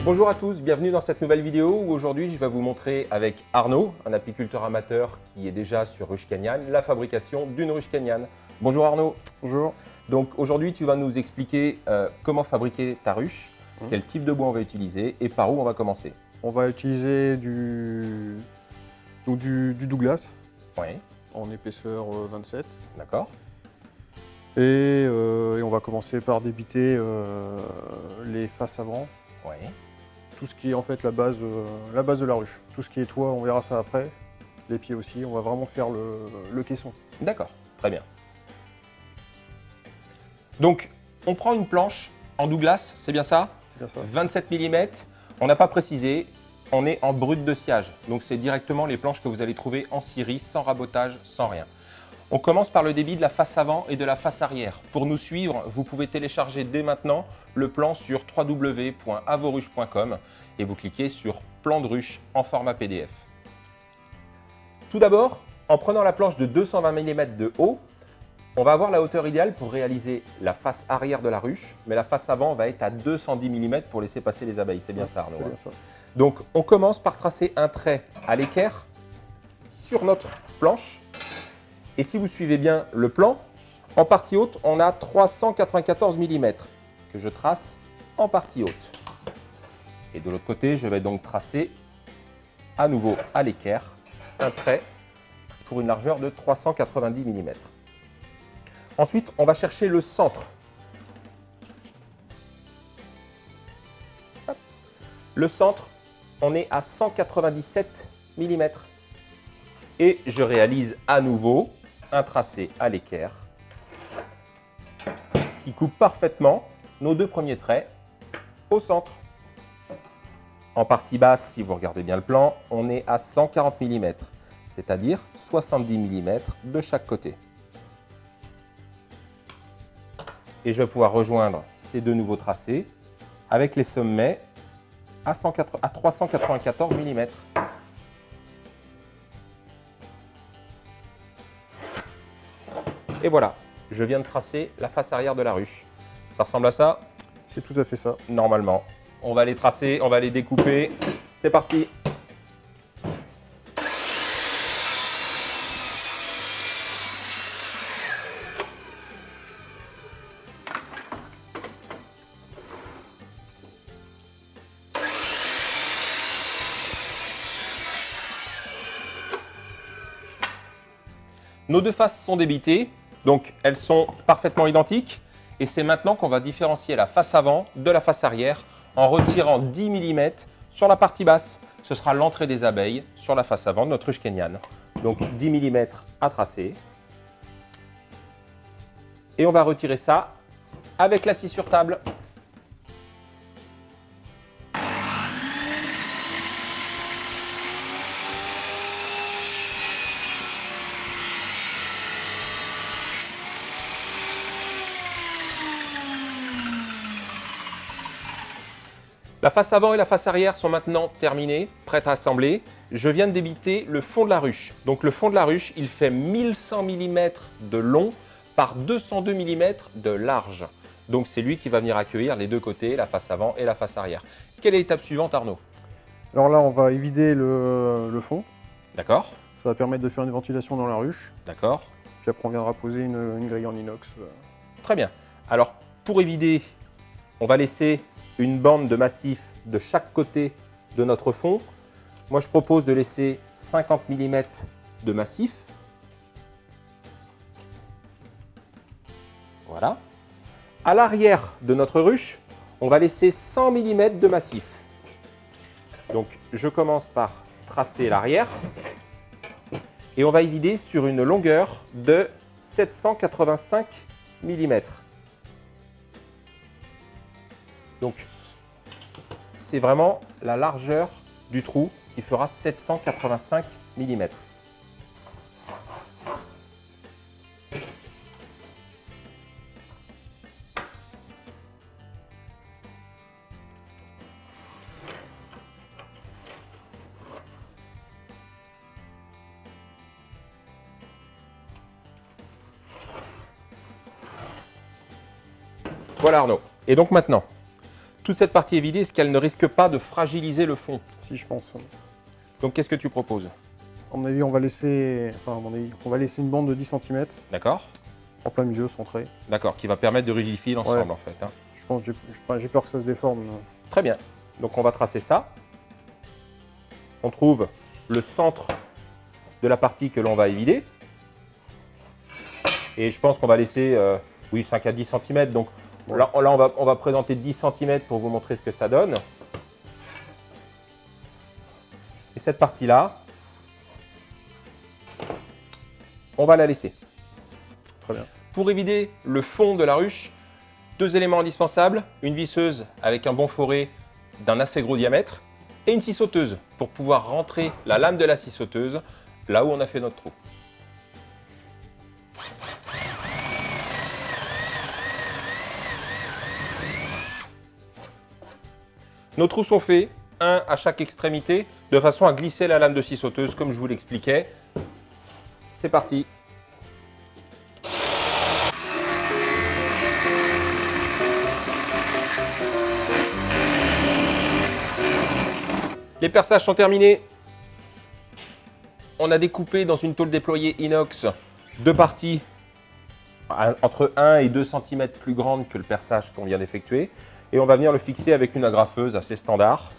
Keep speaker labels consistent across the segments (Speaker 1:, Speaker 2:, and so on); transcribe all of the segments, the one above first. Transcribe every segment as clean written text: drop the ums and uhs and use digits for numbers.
Speaker 1: Bonjour à tous, bienvenue dans cette nouvelle vidéo où aujourd'hui je vais vous montrer avec Arnaud, un apiculteur amateur qui est déjà sur ruche Canyan, la fabrication d'une ruche Canyan. Bonjour Arnaud.
Speaker 2: Bonjour.
Speaker 1: Donc aujourd'hui tu vas nous expliquer comment fabriquer ta ruche, quel type de bois on va utiliser et par où on va commencer.
Speaker 2: On va utiliser du Douglas
Speaker 1: Oui.
Speaker 2: en épaisseur 27.
Speaker 1: D'accord.
Speaker 2: Et on va commencer par débiter les faces avant.
Speaker 1: Oui.
Speaker 2: Tout ce qui est en fait la base de la ruche. Tout ce qui est toit, on verra ça après. Les pieds aussi, on va vraiment faire le caisson.
Speaker 1: D'accord, très bien. Donc on prend une planche en Douglas, c'est bien ça?
Speaker 2: C'est bien ça.
Speaker 1: 27 mm, on n'a pas précisé, on est en brut de sciage. Donc c'est directement les planches que vous allez trouver en scierie, sans rabotage, sans rien. On commence par le débit de la face avant et de la face arrière. Pour nous suivre, vous pouvez télécharger dès maintenant le plan sur www.avoruche.com et vous cliquez sur plan de ruche en format PDF. Tout d'abord, en prenant la planche de 220 mm de haut, on va avoir la hauteur idéale pour réaliser la face arrière de la ruche, mais la face avant va être à 210 mm pour laisser passer les abeilles. C'est bien ça, Arnaud?
Speaker 2: C'est bien ça.
Speaker 1: Donc, on commence par tracer un trait à l'équerre sur notre planche. Et si vous suivez bien le plan, en partie haute, on a 394 mm que je trace en partie haute. Et de l'autre côté, je vais donc tracer à nouveau à l'équerre un trait pour une largeur de 390 mm. Ensuite, on va chercher le centre. Hop. Le centre, on est à 197 mm. Et je réalise à nouveau un tracé à l'équerre qui coupe parfaitement nos deux premiers traits au centre. En partie basse, si vous regardez bien le plan, on est à 140 mm, c'est-à-dire 70 mm de chaque côté. Et je vais pouvoir rejoindre ces deux nouveaux tracés avec les sommets à 394 mm. Et voilà, je viens de tracer la face arrière de la ruche. Ça ressemble à ça?
Speaker 2: C'est tout à fait ça.
Speaker 1: Normalement. On va les tracer, on va les découper. C'est parti! Nos deux faces sont débitées. Donc, elles sont parfaitement identiques et c'est maintenant qu'on va différencier la face avant de la face arrière en retirant 10 mm sur la partie basse. Ce sera l'entrée des abeilles sur la face avant de notre ruche Canyan. Donc, 10 mm à tracer. Et on va retirer ça avec la scie sur table. La face avant et la face arrière sont maintenant terminées, prêtes à assembler. Je viens de débiter le fond de la ruche. Donc le fond de la ruche, il fait 1100 mm de long par 202 mm de large. Donc c'est lui qui va venir accueillir les deux côtés, la face avant et la face arrière. Quelle est l'étape suivante, Arnaud?
Speaker 2: Alors là, on va évider le fond.
Speaker 1: D'accord.
Speaker 2: Ça va permettre de faire une ventilation dans la ruche.
Speaker 1: D'accord.
Speaker 2: Puis après, on viendra poser une grille en inox.
Speaker 1: Très bien. Alors, pour évider, on va laisser une bande de massif de chaque côté de notre fond. Moi, je propose de laisser 50 mm de massif. Voilà. À l'arrière de notre ruche, on va laisser 100 mm de massif. Donc, je commence par tracer l'arrière et on va évider sur une longueur de 785 mm. Donc, c'est vraiment la largeur du trou qui fera 785 mm. Voilà Arnaud. Et donc maintenant, toute cette partie est vidée, est-ce qu'elle ne risque pas de fragiliser le fond?
Speaker 2: Si, je pense.
Speaker 1: Donc qu'est-ce que tu proposes?
Speaker 2: À mon avis, on va laisser, on va laisser une bande de 10 cm
Speaker 1: D'accord?
Speaker 2: en plein milieu, centrée.
Speaker 1: D'accord, qui va permettre de rigidifier l'ensemble en fait. Hein.
Speaker 2: Je pense, j'ai peur que ça se déforme.
Speaker 1: Très bien. Donc on va tracer ça. On trouve le centre de la partie que l'on va évider. Et je pense qu'on va laisser oui, 5 à 10 cm. Donc
Speaker 2: Ouais.
Speaker 1: là on va présenter 10 cm pour vous montrer ce que ça donne. Et cette partie-là, on va la laisser.
Speaker 2: Très bien.
Speaker 1: Pour évider le fond de la ruche, 2 éléments indispensables, une visseuse avec un bon forêt d'un assez gros diamètre et une scie sauteuse pour pouvoir rentrer la lame de la scie sauteuse là où on a fait notre trou. Nos trous sont faits, un à chaque extrémité, de façon à glisser la lame de scie sauteuse comme je vous l'expliquais. C'est parti. Les perçages sont terminés. On a découpé dans une tôle déployée inox 2 parties entre 1 et 2 cm plus grandes que le perçage qu'on vient d'effectuer. Et on va venir le fixer avec une agrafeuse assez standard.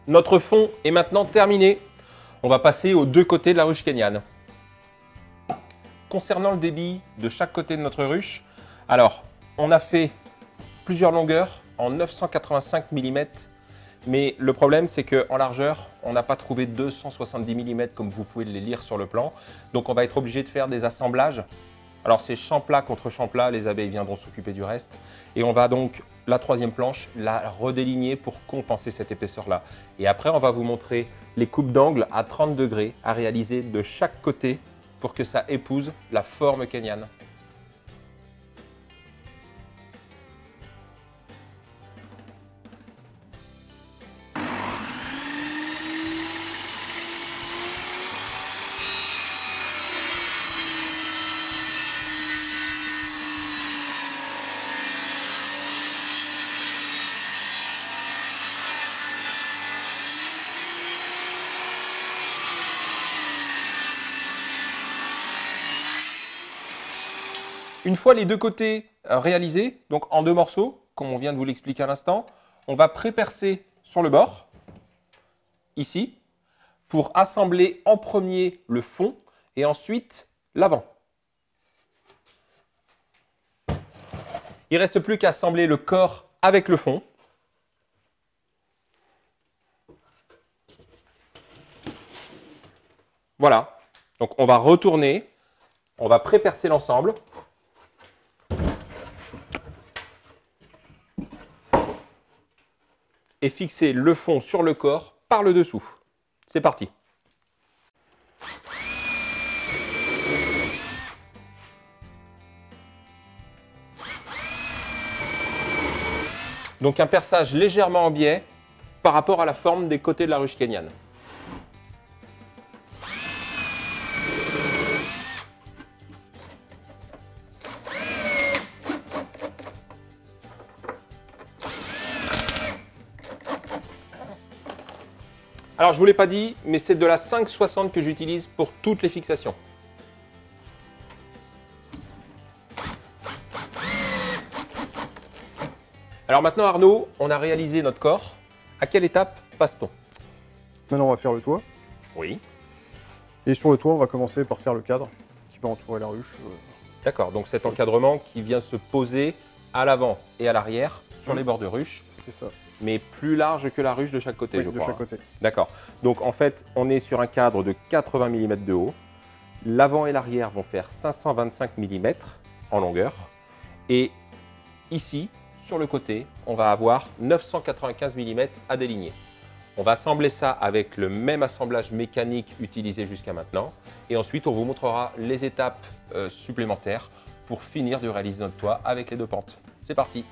Speaker 1: Notre fond est maintenant terminé. On va passer aux 2 côtés de la ruche kényane. Concernant le débit de chaque côté de notre ruche, alors on a fait plusieurs longueurs en 985 mm, mais le problème c'est qu'en largeur, on n'a pas trouvé 270 mm comme vous pouvez les lire sur le plan. Donc on va être obligé de faire des assemblages. Alors c'est champ plat contre champ plat, les abeilles viendront s'occuper du reste. Et on va donc, la 3e planche, la redéligner pour compenser cette épaisseur-là. Et après, on va vous montrer les coupes d'angle à 30 degrés à réaliser de chaque côté pour que ça épouse la forme kényane. Une fois les 2 côtés réalisés, donc en 2 morceaux, comme on vient de vous l'expliquer à l'instant, on va pré-percer sur le bord, ici, pour assembler en premier le fond et ensuite l'avant. Il ne reste plus qu'à assembler le corps avec le fond. Voilà, donc on va retourner, on va pré-percer l'ensemble. Et fixer le fond sur le corps par le dessous. C'est parti. Donc un perçage légèrement en biais par rapport à la forme des côtés de la ruche kényane. Alors, je ne vous l'ai pas dit, mais c'est de la 560 que j'utilise pour toutes les fixations. Alors maintenant, Arnaud, on a réalisé notre corps. À quelle étape passe-t-on?
Speaker 2: Maintenant, on va faire le toit.
Speaker 1: Oui.
Speaker 2: Et sur le toit, on va commencer par faire le cadre qui va entourer la ruche.
Speaker 1: D'accord, donc cet encadrement qui vient se poser à l'avant et à l'arrière sur les bords de ruche.
Speaker 2: C'est ça.
Speaker 1: Mais plus large que la ruche de chaque côté,
Speaker 2: Oui,
Speaker 1: je
Speaker 2: de
Speaker 1: crois.
Speaker 2: chaque côté.
Speaker 1: D'accord. Donc en fait, on est sur un cadre de 80 mm de haut. L'avant et l'arrière vont faire 525 mm en longueur. Et ici, sur le côté, on va avoir 995 mm à déligner. On va assembler ça avec le même assemblage mécanique utilisé jusqu'à maintenant. Et ensuite, on vous montrera les étapes supplémentaires pour finir de réaliser notre toit avec les deux pentes. C'est parti!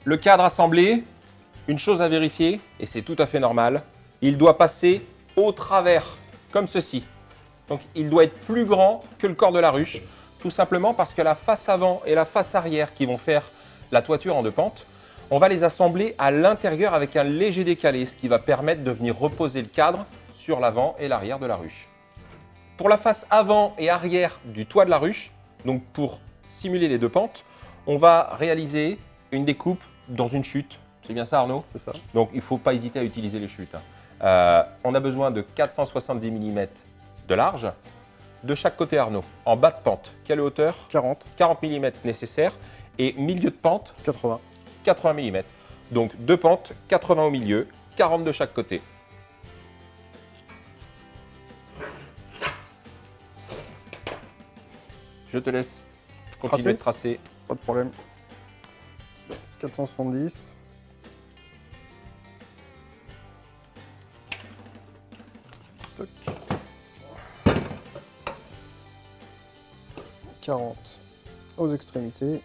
Speaker 1: Le cadre assemblé, une chose à vérifier, et c'est tout à fait normal, il doit passer au travers, comme ceci. Donc il doit être plus grand que le corps de la ruche, tout simplement parce que la face avant et la face arrière qui vont faire la toiture en deux pentes, on va les assembler à l'intérieur avec un léger décalé, ce qui va permettre de venir reposer le cadre sur l'avant et l'arrière de la ruche. Pour la face avant et arrière du toit de la ruche, donc pour simuler les deux pentes, on va réaliser une découpe dans une chute. C'est bien ça, Arnaud?
Speaker 2: C'est ça.
Speaker 1: Donc il ne faut pas hésiter à utiliser les chutes. On a besoin de 470 mm de large de chaque côté, Arnaud. En bas de pente, quelle hauteur?
Speaker 2: 40.
Speaker 1: 40 mm nécessaire. Et milieu de pente?
Speaker 2: 80.
Speaker 1: 80 mm. Donc deux pentes, 80 au milieu, 40 de chaque côté. Je te laisse continuer de tracer.
Speaker 2: Pas de problème. 470. Toc. 40 aux extrémités.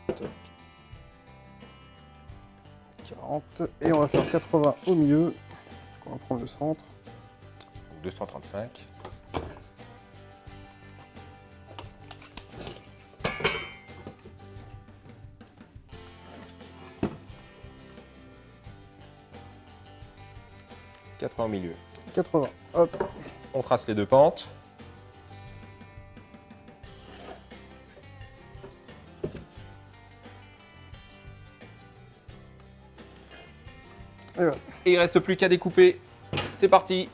Speaker 2: Toc. 40 et on va faire 80 au milieu. On va prendre le centre.
Speaker 1: 235. Au milieu.
Speaker 2: 80. Hop.
Speaker 1: On trace les deux pentes.
Speaker 2: Et voilà.
Speaker 1: Et il ne reste plus qu'à découper. C'est parti.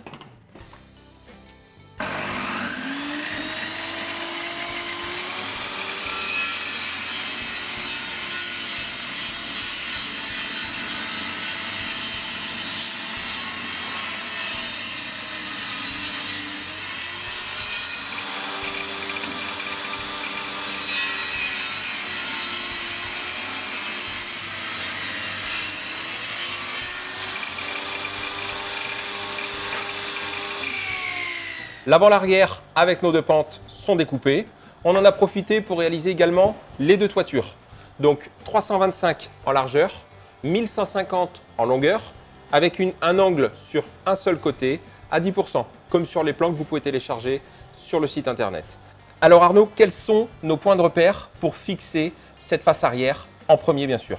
Speaker 1: L'avant-l'arrière avec nos deux pentes sont découpés. On en a profité pour réaliser également les deux toitures. Donc 325 en largeur, 1150 en longueur, avec un angle sur un seul côté à 10%, comme sur les plans que vous pouvez télécharger sur le site internet. Alors Arnaud, quels sont nos points de repère pour fixer cette face arrière en premier bien sûr?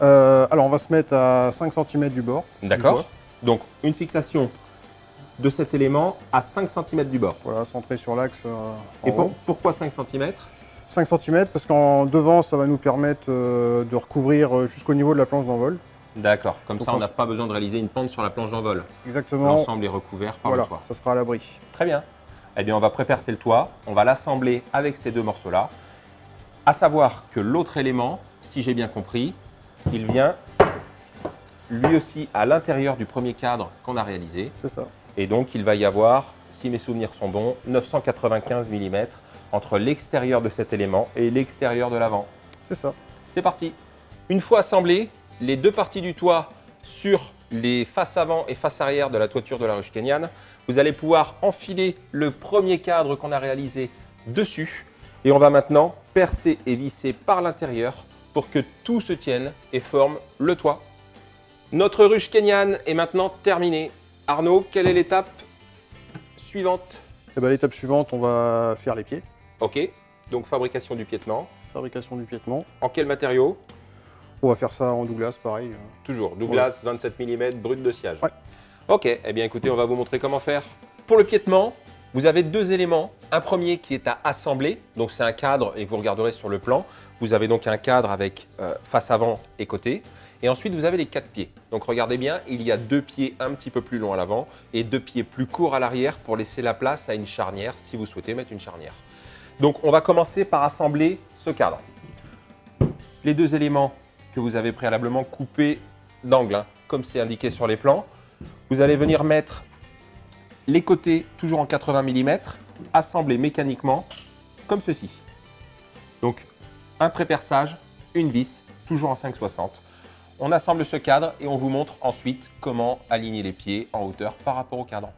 Speaker 2: Alors on va se mettre à 5 cm du bord.
Speaker 1: D'accord. Donc une fixation de cet élément à 5 cm du bord.
Speaker 2: Voilà, centré sur l'axe.
Speaker 1: Et pourquoi 5 cm?
Speaker 2: 5 cm parce qu'en devant, ça va nous permettre de recouvrir jusqu'au niveau de la planche d'envol.
Speaker 1: D'accord, comme
Speaker 2: Donc
Speaker 1: ça on n'a pas besoin de réaliser une pente sur la planche d'envol.
Speaker 2: Exactement.
Speaker 1: L'ensemble est recouvert par le toit.
Speaker 2: Ça sera à l'abri.
Speaker 1: Très bien. Eh bien on va prépercer le toit, on va l'assembler avec ces deux morceaux-là. À savoir que l'autre élément, si j'ai bien compris, il vient lui aussi à l'intérieur du premier cadre qu'on a réalisé.
Speaker 2: C'est ça.
Speaker 1: Et donc il va y avoir, si mes souvenirs sont bons, 995 mm entre l'extérieur de cet élément et l'extérieur de l'avant.
Speaker 2: C'est ça.
Speaker 1: C'est parti. Une fois assemblés, les deux parties du toit sur les faces avant et face arrière de la toiture de la ruche kényane, vous allez pouvoir enfiler le premier cadre qu'on a réalisé dessus et on va maintenant percer et visser par l'intérieur pour que tout se tienne et forme le toit. Notre ruche kényane est maintenant terminée. Arnaud, quelle est l'étape suivante?
Speaker 2: L'étape suivante, on va faire les pieds.
Speaker 1: Ok, donc fabrication du piétement.
Speaker 2: Fabrication du piétement.
Speaker 1: En quel matériau?
Speaker 2: On va faire ça en Douglas, pareil.
Speaker 1: Toujours, Douglas, 27 mm, brut de sciage.
Speaker 2: Ouais.
Speaker 1: Ok, eh bien écoutez, on va vous montrer comment faire. Pour le piétement, vous avez deux éléments. Un premier qui est à assembler, donc c'est un cadre et vous regarderez sur le plan. Vous avez donc un cadre avec face avant et côté. Et ensuite, vous avez les quatre pieds. Donc regardez bien, il y a deux pieds un petit peu plus longs à l'avant et deux pieds plus courts à l'arrière pour laisser la place à une charnière si vous souhaitez mettre une charnière. Donc on va commencer par assembler ce cadre. Les deux éléments que vous avez préalablement coupés d'angle, hein, comme c'est indiqué sur les plans. Vous allez venir mettre les côtés toujours en 80 mm, assemblés mécaniquement comme ceci. Donc un pré-perçage, une vis, toujours en 5/60. On assemble ce cadre et on vous montre ensuite comment aligner les pieds en hauteur par rapport au cadre.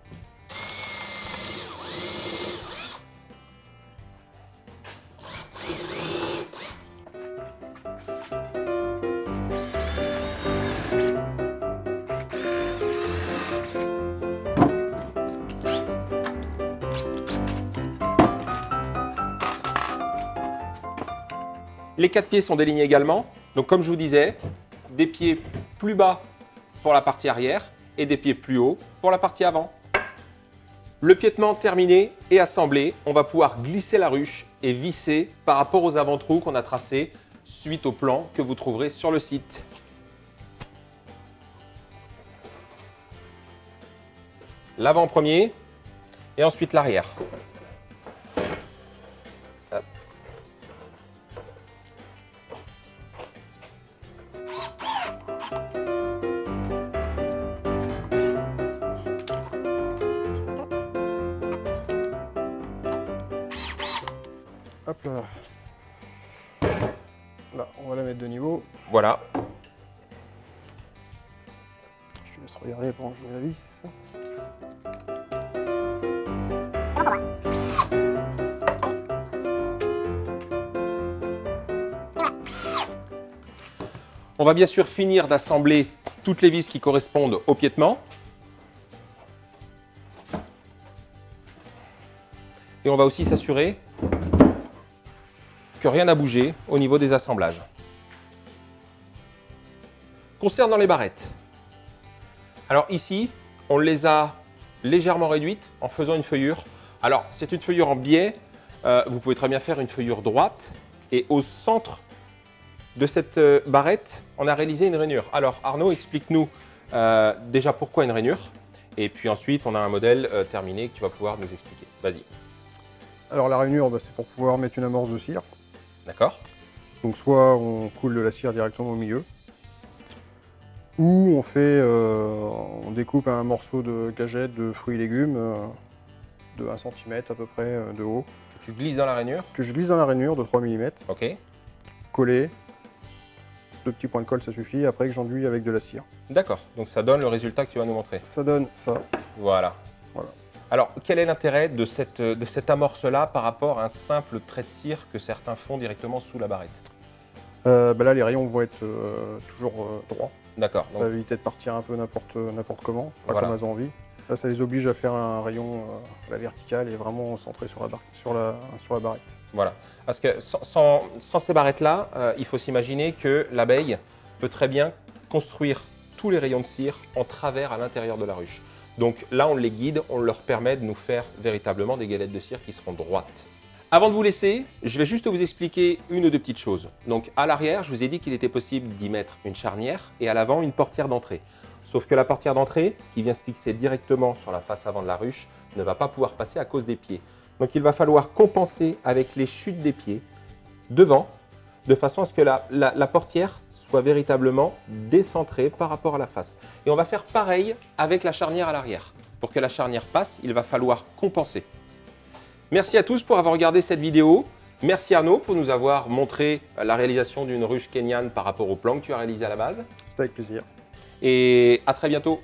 Speaker 1: Les quatre pieds sont délignés également. Donc comme je vous disais, des pieds plus bas pour la partie arrière et des pieds plus hauts pour la partie avant. Le piétement terminé et assemblé, on va pouvoir glisser la ruche et visser par rapport aux avant-trous qu'on a tracés suite au plan que vous trouverez sur le site. L'avant premier et ensuite l'arrière.
Speaker 2: Hop là. Là, on va la mettre de niveau.
Speaker 1: Voilà.
Speaker 2: Je te laisse regarder pendant que je mets la vis.
Speaker 1: On va bien sûr finir d'assembler toutes les vis qui correspondent au piétement. Et on va aussi s'assurer que rien n'a bougé au niveau des assemblages. Concernant les barrettes, alors ici, on les a légèrement réduites en faisant une feuillure. Alors, c'est une feuillure en biais. Vous pouvez très bien faire une feuillure droite. Et au centre de cette barrette, on a réalisé une rainure. Alors, Arnaud, explique-nous déjà pourquoi une rainure. Et puis ensuite, on a un modèle terminé que tu vas pouvoir nous expliquer. Vas-y.
Speaker 2: Alors, la rainure, c'est pour pouvoir mettre une amorce de cire.
Speaker 1: D'accord.
Speaker 2: Donc soit on coule de la cire directement au milieu, ou on découpe un morceau de gagette de fruits et légumes de 1 cm à peu près de haut.
Speaker 1: Tu glisses dans la rainure.
Speaker 2: Que je glisse dans la rainure de 3 mm.
Speaker 1: Ok.
Speaker 2: Collé. 2 petits points de colle, ça suffit. Après que j'enduis avec de la cire.
Speaker 1: D'accord. Donc ça donne le résultat que tu vas nous montrer.
Speaker 2: Ça donne ça.
Speaker 1: Voilà.
Speaker 2: Voilà.
Speaker 1: Alors, quel est l'intérêt de cette amorce-là par rapport à un simple trait de cire que certains font directement sous la barrette?
Speaker 2: Là, les rayons vont être toujours droits.
Speaker 1: D'accord.
Speaker 2: Ça va éviter de partir un peu n'importe comment, pas
Speaker 1: Voilà.
Speaker 2: comme elles ont envie. Là, ça les oblige à faire un rayon à la verticale et vraiment centré sur la barrette.
Speaker 1: Voilà. Parce que sans ces barrettes-là, il faut s'imaginer que l'abeille peut très bien construire tous les rayons de cire en travers à l'intérieur de la ruche. Donc là, on les guide, on leur permet de nous faire véritablement des galettes de cire qui seront droites. Avant de vous laisser, je vais juste vous expliquer une ou deux petites choses. Donc à l'arrière, je vous ai dit qu'il était possible d'y mettre une charnière et à l'avant, une portière d'entrée. Sauf que la portière d'entrée, qui vient se fixer directement sur la face avant de la ruche, ne va pas pouvoir passer à cause des pieds. Donc il va falloir compenser avec les chutes des pieds devant, de façon à ce que la portière soit véritablement décentrée par rapport à la face. Et on va faire pareil avec la charnière à l'arrière. Pour que la charnière passe, il va falloir compenser. Merci à tous pour avoir regardé cette vidéo. Merci Arnaud pour nous avoir montré la réalisation d'une ruche kenyane par rapport au plan que tu as réalisé à la base.
Speaker 2: C'était avec plaisir.
Speaker 1: Et à très bientôt.